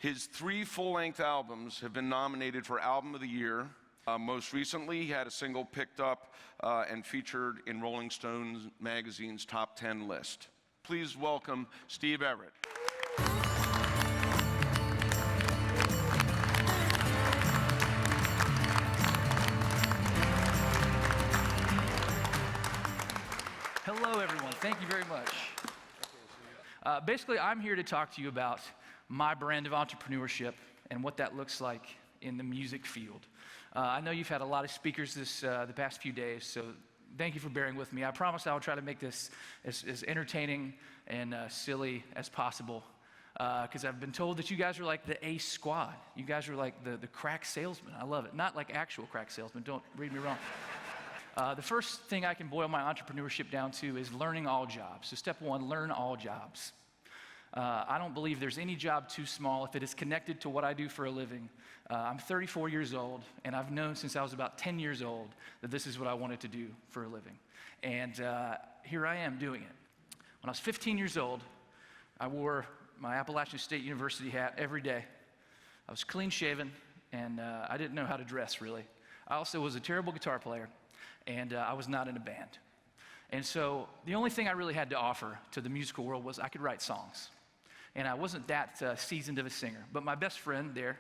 His 3 full-length albums have been nominated for Album of the Year. Most recently, he had a single picked up and featured in Rolling Stone magazine's top 10 list. Please welcome Steve Everett. Hello, everyone. Thank you very much. Basically, I'm here to talk to you about my brand of entrepreneurship and what that looks like in the music field. I know you've had a lot of speakers the past few days, so thank you for bearing with me. I promise I'll try to make this as entertaining and silly as possible, because I've been told that you guys are like the ace squad. You guys are like the crack salesman. I love it. Not like actual crack salesman. Don't read me wrong. The first thing I can boil my entrepreneurship down to is learning all jobs. So step 1, learn all jobs. I don't believe there's any job too small if it is connected to what I do for a living. I'm 34 years old, and I've known since I was about 10 years old that this is what I wanted to do for a living. And here I am doing it. When I was 15 years old, I wore my Appalachian State University hat every day. I was clean shaven, and I didn't know how to dress, really. I also was a terrible guitar player, and I was not in a band. And so the only thing I really had to offer to the musical world was I could write songs. And I wasn't that seasoned of a singer. But my best friend there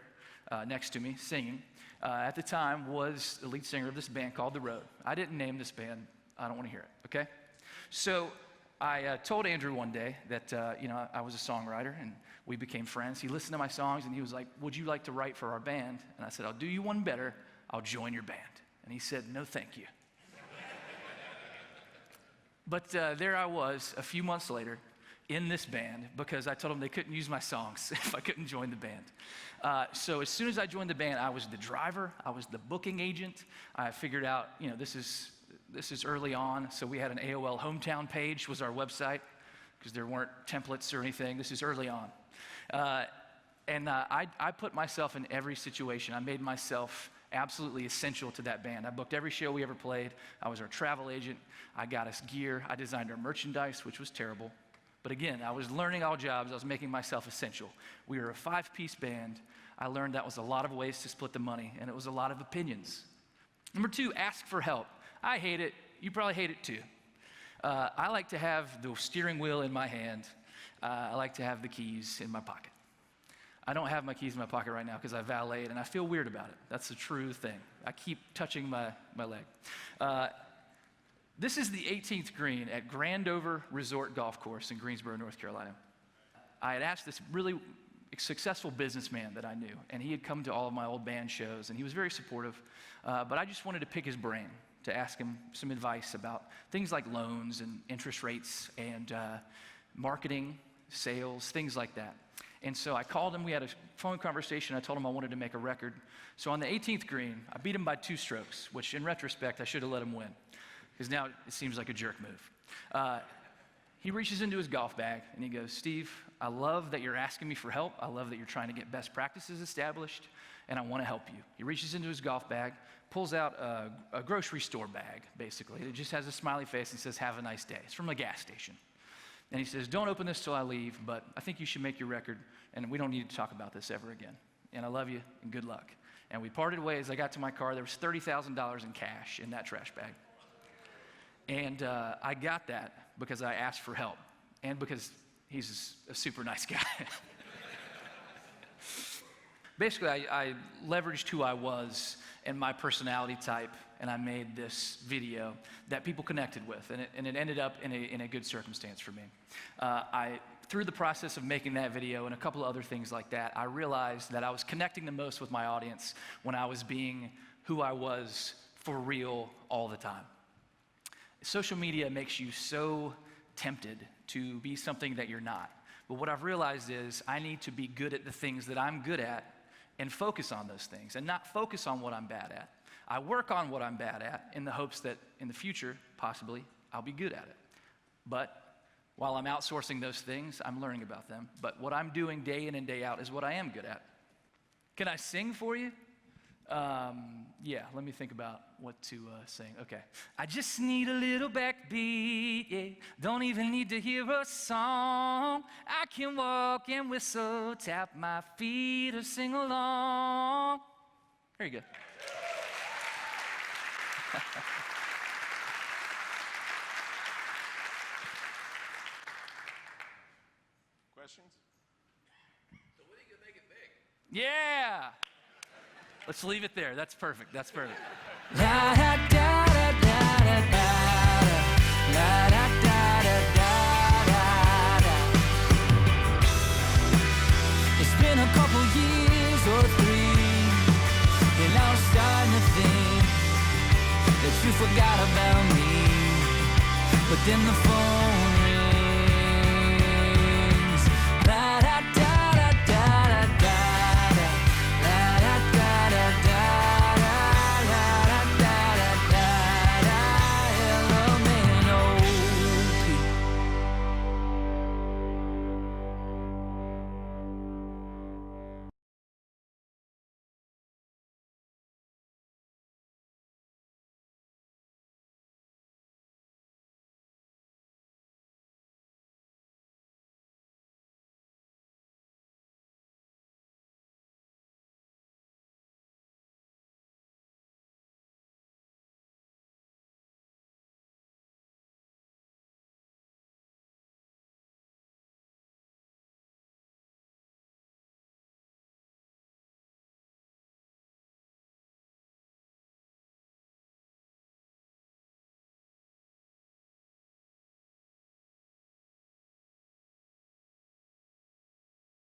next to me singing at the time was the lead singer of this band called The Road. I didn't name this band. I don't want to hear it, okay? So I told Andrew one day that I was a songwriter, and we became friends. He listened to my songs, and he was like, "Would you like to write for our band?" And I said, "I'll do you one better. I'll join your band." And he said, "No, thank you." But there I was a few months later in this band because I told them they couldn't use my songs if I couldn't join the band. So as soon as I joined the band, I was the driver, I was the booking agent. I figured out, this is early on, so we had an AOL hometown page was our website because there weren't templates or anything. This is early on. I put myself in every situation. I made myself absolutely essential to that band. I booked every show we ever played. I was our travel agent. I got us gear. I designed our merchandise, which was terrible. But again, I was learning all jobs. I was making myself essential. We were a 5-piece band. I learned that was a lot of ways to split the money, and it was a lot of opinions. Number 2, ask for help. I hate it. You probably hate it too. I like to have the steering wheel in my hand. I like to have the keys in my pocket. I don't have my keys in my pocket right now because I valeted, and I feel weird about it. That's a true thing. I keep touching my leg. This is the 18th green at Grandover Resort Golf Course in Greensboro, North Carolina. I had asked this really successful businessman that I knew, and he had come to all of my old band shows, and he was very supportive, but I just wanted to pick his brain to ask him some advice about things like loans and interest rates and marketing, sales, things like that. And so I called him, we had a phone conversation, I told him I wanted to make a record. So on the 18th green, I beat him by 2 strokes, which in retrospect, I should have let him win, because now it seems like a jerk move. He reaches into his golf bag and he goes, "Steve, I love that you're asking me for help. I love that you're trying to get best practices established, and I want to help you." He reaches into his golf bag, pulls out a grocery store bag, basically. It just has a smiley face and says, "Have a nice day." It's from a gas station. And he says, "Don't open this till I leave, but I think you should make your record, and we don't need to talk about this ever again. And I love you, and good luck." And we parted ways. I got to my car. There was $30,000 in cash in that trash bag. And I got that because I asked for help, and because he's a super nice guy. Basically, I leveraged who I was and my personality type, and I made this video that people connected with, and it ended up in a good circumstance for me. Through the process of making that video and a couple of other things like that, I realized that I was connecting the most with my audience when I was being who I was for real all the time. Social media makes you so tempted to be something that you're not. But what I've realized is I need to be good at the things that I'm good at and focus on those things and not focus on what I'm bad at. I work on what I'm bad at in the hopes that in the future, possibly, I'll be good at it. But while I'm outsourcing those things, I'm learning about them. But what I'm doing day in and day out is what I am good at. Can I sing for you? Yeah, let me think about what to sing. Okay. I just need a little backbeat, yeah. Don't even need to hear a song. I can walk and whistle, tap my feet or sing along. Very good. Questions? So when are you going to make it big? Yeah. Let's leave it there. That's perfect. That's perfect. It's been a couple years or 3, and I was starting to think that you forgot about me. But then the phone